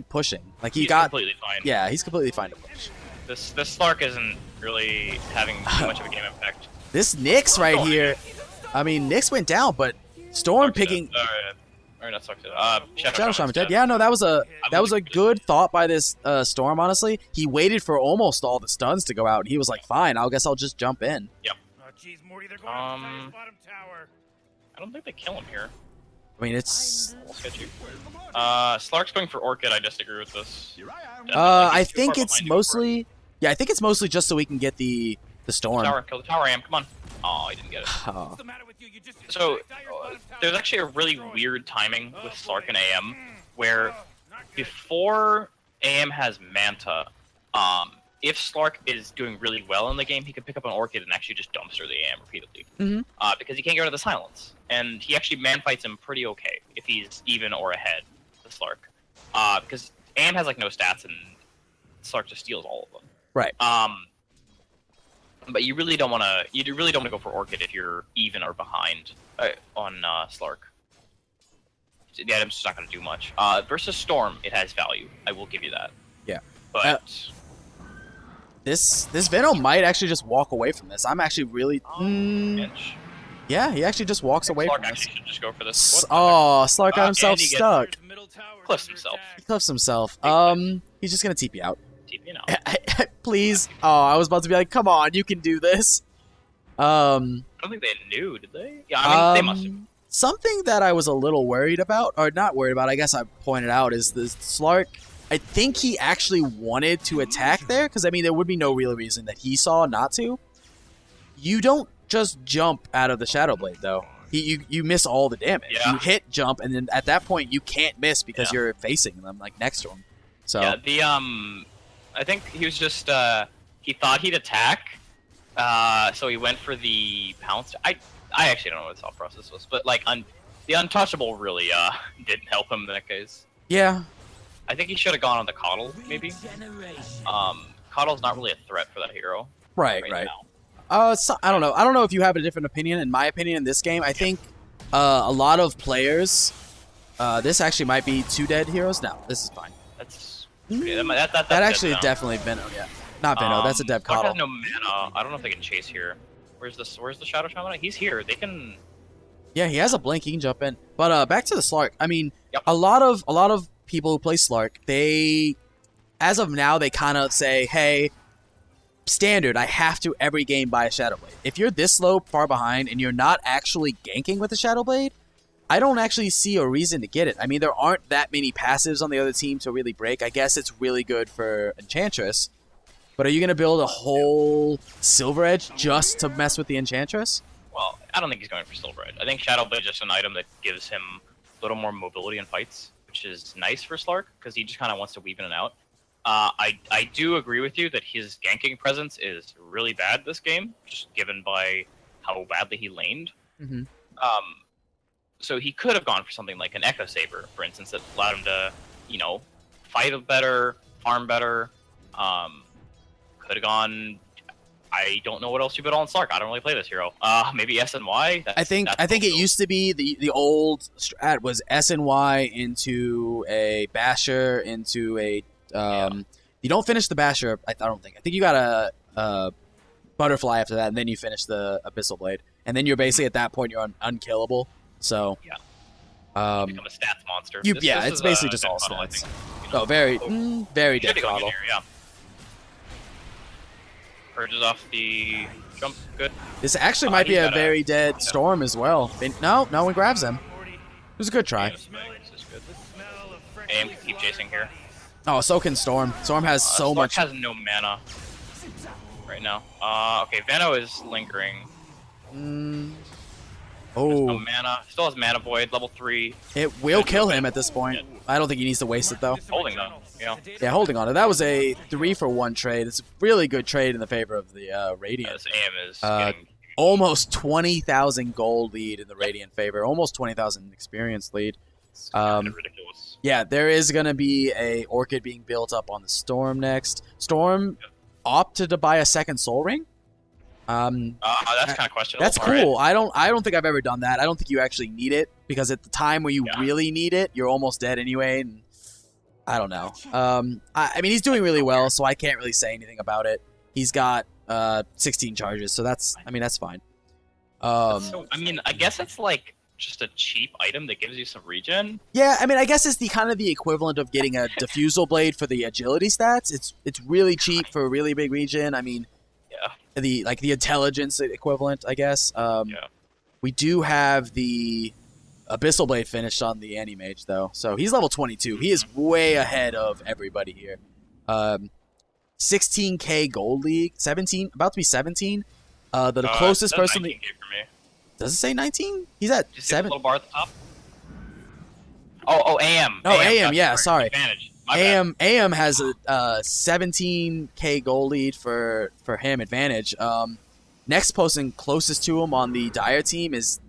Speaker 2: pushing. Like he's
Speaker 1: completely fine.
Speaker 2: Yeah, he's completely fine to push.
Speaker 1: This Slark isn't really having too much of a game impact.
Speaker 2: This Nyx right here. I mean, Nyx went down, but Storm picking.
Speaker 1: Or not Slark.
Speaker 2: Shadow Shaman dead. Yeah, no, that was a good thought by this Storm. Honestly, he waited for almost all the stuns to go out, and he was like, "Fine, I guess I'll just jump in."
Speaker 1: Yep. I don't think they kill him here.
Speaker 2: I mean, it's
Speaker 1: a little sketchy. Slark's going for Orchid. I disagree with this.
Speaker 2: I think it's mostly. Yeah, I think it's mostly just so we can get the Storm.
Speaker 1: Kill the tower, Am. Come on. Oh, he didn't get it.
Speaker 2: Oh.
Speaker 1: So, there's actually a really weird timing with Slark and AM, where before AM has Manta, if Slark is doing really well in the game, he can pick up an Orchid and actually just dumpster the AM repeatedly. Because he can't get rid of the silence. And he actually man-fights him pretty okay if he's even or ahead of Slark. Because AM has like no stats and Slark just steals all of them.
Speaker 2: Right.
Speaker 1: But you really don't want to go for Orchid if you're even or behind on Slark. The item's just not going to do much. Versus Storm, it has value. I will give you that.
Speaker 2: Yeah.
Speaker 1: But
Speaker 2: this Venom might actually just walk away from this. I'm actually really. Yeah, he actually just walks away
Speaker 1: Slark
Speaker 2: from this.
Speaker 1: actually should just go for this.
Speaker 2: Slark got himself stuck.
Speaker 1: Cliffs himself.
Speaker 2: He cliffs himself. He's just gonna TP out.
Speaker 1: TP now.
Speaker 2: Please. Oh, I was about to be like, come on, you can do this.
Speaker 1: I don't think they knew, did they? Yeah, I mean, they must have.
Speaker 2: Something that I was a little worried about, or not worried about, I guess I pointed out, is this Slark. I think he actually wanted to attack there, because, I mean, there would be no real reason that he saw not to. You don't just jump out of the Shadow Blade, though. You miss all the damage.
Speaker 1: Yeah.
Speaker 2: You hit, jump, and then at that point you can't miss because you're facing them like next to him. So
Speaker 1: yeah, I think he was just he thought he'd attack, so he went for the pounce. I actually don't know what the thought process was, but like the untouchable really didn't help him in that case.
Speaker 2: yeah,
Speaker 1: I think he should have gone on the coddle maybe. Coddle's not really a threat for that hero.
Speaker 2: right.
Speaker 1: Now.
Speaker 2: So, I don't know. I don't know if you have a different opinion. In my opinion, in this game, I think a lot of players. This actually might be 2 dead heroes. No, this is fine.
Speaker 1: That's that
Speaker 2: That actually definitely Venom. Yeah, not Venom. That's a dev
Speaker 1: Slark
Speaker 2: coddle.
Speaker 1: has no mana. I don't know if they can chase here. Where's the Shadow Shaman? He's here. They can.
Speaker 2: Yeah, he has a blink. He can jump in. But back to the Slark. I mean,
Speaker 1: Yep.
Speaker 2: a lot of people who play Slark, they, as of now, they kind of say, hey, standard, I have to every game buy a Shadow Blade. If you're this low far behind and you're not actually ganking with a Shadow Blade, I don't actually see a reason to get it. I mean, there aren't that many passives on the other team to really break. I guess it's really good for Enchantress. But are you going to build a whole Silver Edge just to mess with the Enchantress?
Speaker 1: Well, I don't think he's going for Silver Edge. I think Shadow Blade is just an item that gives him a little more mobility in fights, which is nice for Slark because he just kind of wants to weave in and out. I do agree with you that his ganking presence is really bad this game, just given by how badly he laned.
Speaker 2: Mm-hmm.
Speaker 1: So he could have gone for something like an Echo Saber, for instance, that allowed him to, fight better, farm better. Could have gone. I don't know what else you put on Slark. I don't really play this hero. Maybe S and Y.
Speaker 2: I think it used to be the old strat was SNY into a Basher into a You don't finish the Basher. I don't think. I think you got a Butterfly after that, and then you finish the Abyssal Blade, and then you're basically at that point you're unkillable. So
Speaker 1: Yeah.
Speaker 2: um,
Speaker 1: become a stats monster.
Speaker 2: it's basically just all
Speaker 1: Coddle, I
Speaker 2: stats.
Speaker 1: think.
Speaker 2: Oh, very
Speaker 1: Should
Speaker 2: dead
Speaker 1: be going in
Speaker 2: coddle.
Speaker 1: here, yeah. Purges off the jump. Good.
Speaker 2: This actually might be
Speaker 1: he's
Speaker 2: a
Speaker 1: got a-
Speaker 2: very dead Storm as well. No one grabs him. It was a good try.
Speaker 1: This is good. Aim can keep chasing here.
Speaker 2: Oh, so can Storm. Storm has so
Speaker 1: Slark
Speaker 2: much.
Speaker 1: has no mana right now. Okay, Venom is lingering. No
Speaker 2: Oh,
Speaker 1: mana. Still has Mana Void, level 3.
Speaker 2: it will kill him at this point. I don't think he needs to waste it though.
Speaker 1: Holding though. Yeah.
Speaker 2: Yeah, holding on it. That was a 3-for-1 trade. It's a really good trade in the favor of the Radiant.
Speaker 1: This aim is getting...
Speaker 2: Almost 20,000 gold lead in the Radiant favor. Almost 20,000 experience lead.
Speaker 1: It's kind of ridiculous.
Speaker 2: Yeah, there is going to be a Orchid being built up on the Storm next. Storm opted to buy a second Soul Ring.
Speaker 1: That's kind of questionable.
Speaker 2: That's
Speaker 1: All right.
Speaker 2: cool. I don't think I've ever done that. I don't think you actually need it because at the time where you really need it, you're almost dead anyway. And I don't know. I mean, he's doing really well, so I can't really say anything about it. He's got 16 charges, so that's fine.
Speaker 1: So, I mean, I guess it's like just a cheap item that gives you some regen.
Speaker 2: Yeah, I mean, I guess it's the kind of the equivalent of getting a Diffusal Blade for the agility stats. It's really cheap for a really big regen. I mean,
Speaker 1: Yeah.
Speaker 2: the intelligence equivalent, I guess. We do have the Abyssal Blade finished on the Anti-Mage, though. So he's level 22. He is way ahead of everybody here. 16k gold league, 17, about to be 17. The closest
Speaker 1: it says
Speaker 2: person.
Speaker 1: 19K for me.
Speaker 2: Does it say 19? He's at
Speaker 1: Just see the
Speaker 2: 7.
Speaker 1: little bar at the top. Oh, AM.
Speaker 2: Oh, AM,
Speaker 1: gotcha,
Speaker 2: yeah, sorry.
Speaker 1: Advantage. My bad.
Speaker 2: AM has a 17k goal lead for him advantage. Next person closest to him on the Dire team is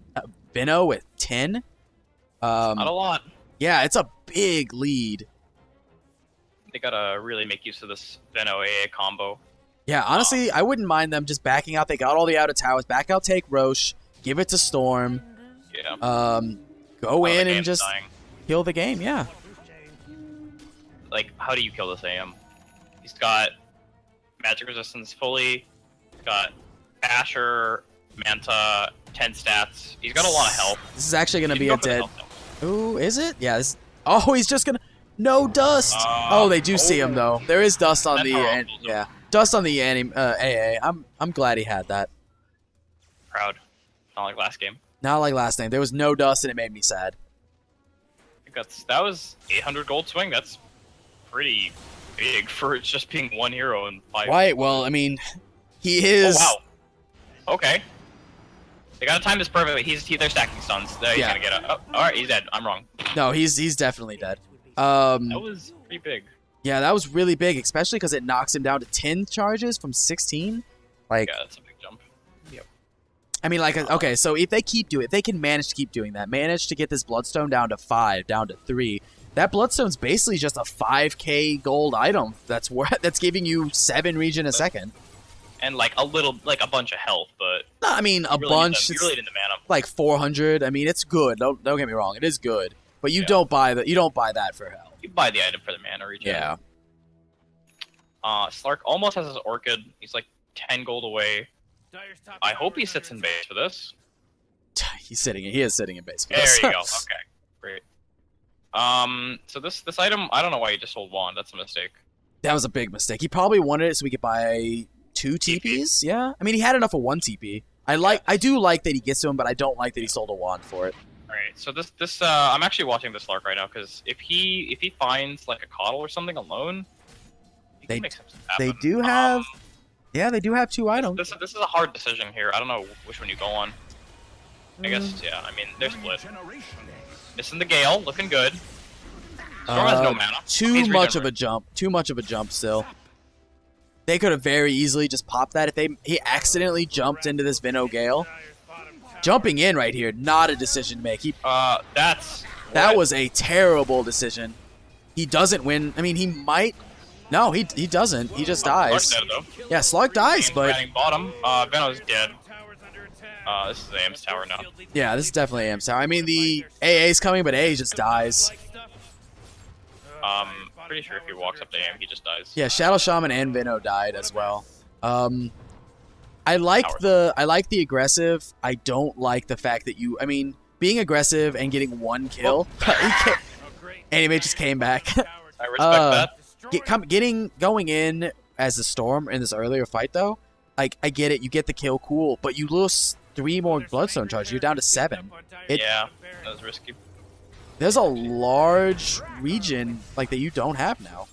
Speaker 2: Venom with 10.
Speaker 1: Not a lot.
Speaker 2: Yeah, it's a big lead.
Speaker 1: They gotta really make use of this Venom AA combo.
Speaker 2: Yeah, honestly, I wouldn't mind them just backing out. They got all the outer towers. Back out, take Roche, give it to Storm.
Speaker 1: Yeah.
Speaker 2: Go in
Speaker 1: the
Speaker 2: and
Speaker 1: game's
Speaker 2: just
Speaker 1: dying.
Speaker 2: kill the game. Yeah.
Speaker 1: Like, how do you kill this AM? He's got magic resistance fully. He's got Asher, Manta, 10 stats. He's got a lot of health.
Speaker 2: This is actually gonna
Speaker 1: You
Speaker 2: be
Speaker 1: can
Speaker 2: a
Speaker 1: go for the
Speaker 2: dead.
Speaker 1: health, though.
Speaker 2: Ooh, is it? Yeah. Oh, he's just gonna. No dust. Oh, they do see him though. There is dust on
Speaker 1: That's
Speaker 2: the
Speaker 1: horrible.
Speaker 2: yeah, dust on the AA. I'm glad he had that.
Speaker 1: Proud. Not like last game.
Speaker 2: Not like last time. There was no dust and it made me sad.
Speaker 1: I think that was 800 gold swing. That's pretty big for it just being one hero and 5.
Speaker 2: Right. Well, I mean, he is.
Speaker 1: Oh wow. Okay. They gotta time this perfectly. They're stacking stuns. He's
Speaker 2: Yeah.
Speaker 1: gonna get a. Oh, all right, he's dead. I'm wrong.
Speaker 2: No, he's definitely dead.
Speaker 1: That was pretty big.
Speaker 2: Yeah, that was really big, especially because it knocks him down to 10 charges from 16. Like,
Speaker 1: Yeah, that's a big jump. Yep.
Speaker 2: I mean, like, okay, so if they keep doing it, if they can manage to keep doing that, manage to get this Bloodstone down to 5, down to 3, that Bloodstone's basically just a 5k gold item that's giving you 7 regen a second.
Speaker 1: And like a bunch of health, but
Speaker 2: No, I mean, a
Speaker 1: you
Speaker 2: bunch.
Speaker 1: really need the mana.
Speaker 2: Like 400. I mean, it's good. Don't get me wrong, it is good. But you don't buy that for health.
Speaker 1: You buy the item for the mana regen.
Speaker 2: Yeah.
Speaker 1: Slark almost has his Orchid. He's like 10 gold away. I hope he sits in base for this.
Speaker 2: He is sitting in base.
Speaker 1: There you go. Okay, great. So this item, I don't know why he just sold one. That's a mistake.
Speaker 2: That was a big mistake. He probably wanted it so we could buy 2 TPs. Yeah. I mean, he had enough of 1 TP. I do like that he gets to him, but I don't like that he sold a wand for it.
Speaker 1: Alright, so this I'm actually watching this Slark right now because if he finds like a coddle or something alone, he can make something happen.
Speaker 2: They do have they do have 2 items.
Speaker 1: This is a hard decision here. I don't know which one you go on. I guess yeah. I mean they're split. Missing the Gale, looking good. Storm has no mana.
Speaker 2: Too much of a jump. Too much of a jump still. They could have very easily just popped that if he accidentally jumped into this Venom Gale. Jumping in right here, not a decision to make. That was a terrible decision. He doesn't win. I mean, he might. No, he doesn't. He just dies.
Speaker 1: Dead, though.
Speaker 2: Yeah, Slug dies, but
Speaker 1: bottom. Venom's dead. This is AM's tower now.
Speaker 2: yeah, this is definitely AM's tower. I mean, the AA's coming, but AA just dies.
Speaker 1: Pretty sure if he walks up to AM, he just dies.
Speaker 2: Yeah, Shadow Shaman and Veno died as well. I like the aggressive. I don't like the fact that I mean, being aggressive and getting 1 kill. Anime just came back.
Speaker 1: I respect that.
Speaker 2: Going in as a Storm in this earlier fight though, like I get it, you get the kill, cool, but you lose 3 more Bloodstone charges. You're down to 7.
Speaker 1: Yeah, that was risky.
Speaker 2: There's a large region like that you don't have now.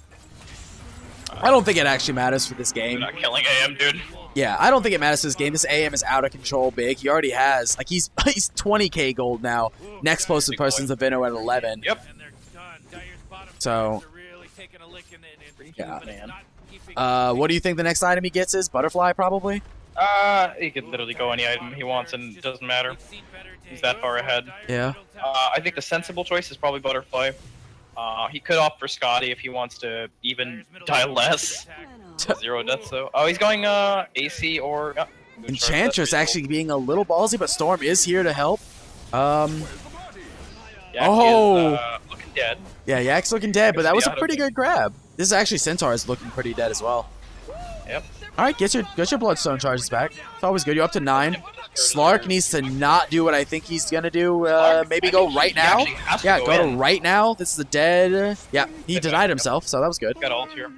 Speaker 2: I don't think it actually matters for this game.
Speaker 1: You're not killing AM, dude.
Speaker 2: Yeah, I don't think it matters for this game. This AM is out of control big. He already has, like, he's 20k gold now. Next closest person's a Veno at 11.
Speaker 1: Yep.
Speaker 2: So, yeah, man. What do you think the next item he gets is? Butterfly, probably?
Speaker 1: He could literally go any item he wants and it doesn't matter. He's that far ahead.
Speaker 2: Yeah.
Speaker 1: I think the sensible choice is probably Butterfly. He could opt for Scotty if he wants to even die less. 0 deaths though. Oh, he's going AC or
Speaker 2: Enchantress actually being a little ballsy, but Storm is here to help.
Speaker 1: Yak is, looking dead.
Speaker 2: Yeah, Yak's looking dead, but that was a pretty good grab. This is actually Centaur is looking pretty dead as well.
Speaker 1: Yep.
Speaker 2: All right, get your Bloodstone charges back. It's always good. You're up to 9. Slark needs to not do what I think he's gonna do. Maybe go right now. Yeah, go to right now. This is a dead. Yeah, he denied himself, so that was good.
Speaker 1: Got ult here.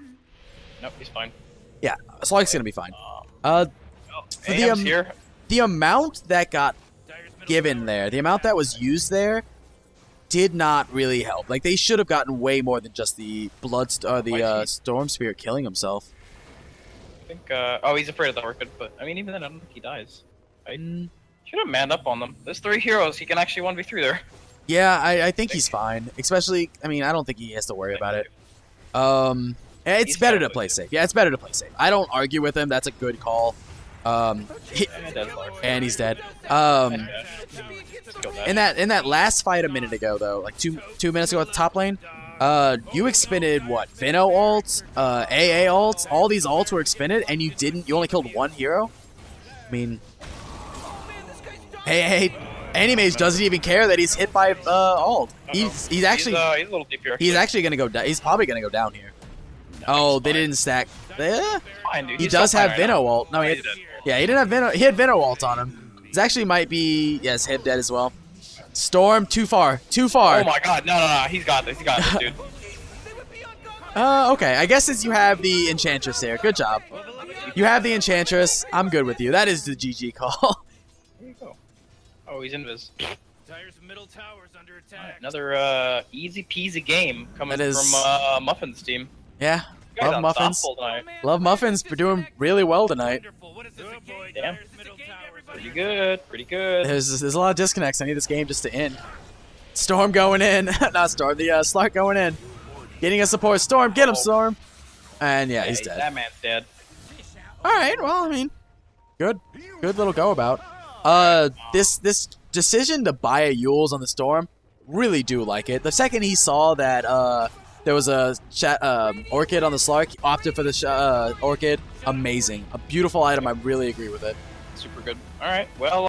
Speaker 1: Nope, he's fine.
Speaker 2: Yeah, Slark's gonna be fine. For the amount that got given there, the amount that was used there, did not really help. Like they should have gotten way more than just the Storm Spirit killing himself.
Speaker 1: I think. He's afraid of the Orchid, but I mean, even then, I don't think he dies. I should have manned up on them. There's 3 heroes. He can actually 1v3 there.
Speaker 2: Yeah, I think he's fine. Especially, I mean, I don't think he has to worry about it. It's better to play safe. Yeah, it's better to play safe. I don't argue with him. That's a good call. And he's dead. In that last fight a minute ago, though, like two minutes ago at the top lane, you expended what? Veno ults, AA ults, all these ults were expended, and you only killed 1 hero? I mean, hey, Animage doesn't even care that he's hit by ult. He's actually
Speaker 1: a little deep here.
Speaker 2: He's actually gonna go down. He's probably gonna go down here. Oh, they didn't stack.
Speaker 1: Fine, dude.
Speaker 2: He does have Veno ult. No, he didn't have Veno. He had Veno ult on him. This actually might be him dead as well. Storm, too far.
Speaker 1: Oh my god, no, he's got this, dude.
Speaker 2: Okay, I guess since you have the Enchantress here, good job. You have the Enchantress, I'm good with you. That is the GG call.
Speaker 1: There you go. Oh, he's invis. Another easy peasy game coming from Muffin's team.
Speaker 2: Yeah, love Muffins. Love Muffins for doing really well tonight.
Speaker 1: Damn. Pretty good. Pretty good.
Speaker 2: There's a lot of disconnects. I need this game just to end. Storm going in. Not Storm. The Slark going in. Getting a support. Storm. Get him, Storm. And yeah, he's dead.
Speaker 1: That man's dead.
Speaker 2: All right. Well, I mean, good little go about. This decision to buy a Yules on the Storm, really do like it. The second he saw that there was a Orchid on the Slark, he opted for the Orchid. Amazing. A beautiful item. I really agree with it.
Speaker 1: Super good. All right. Well.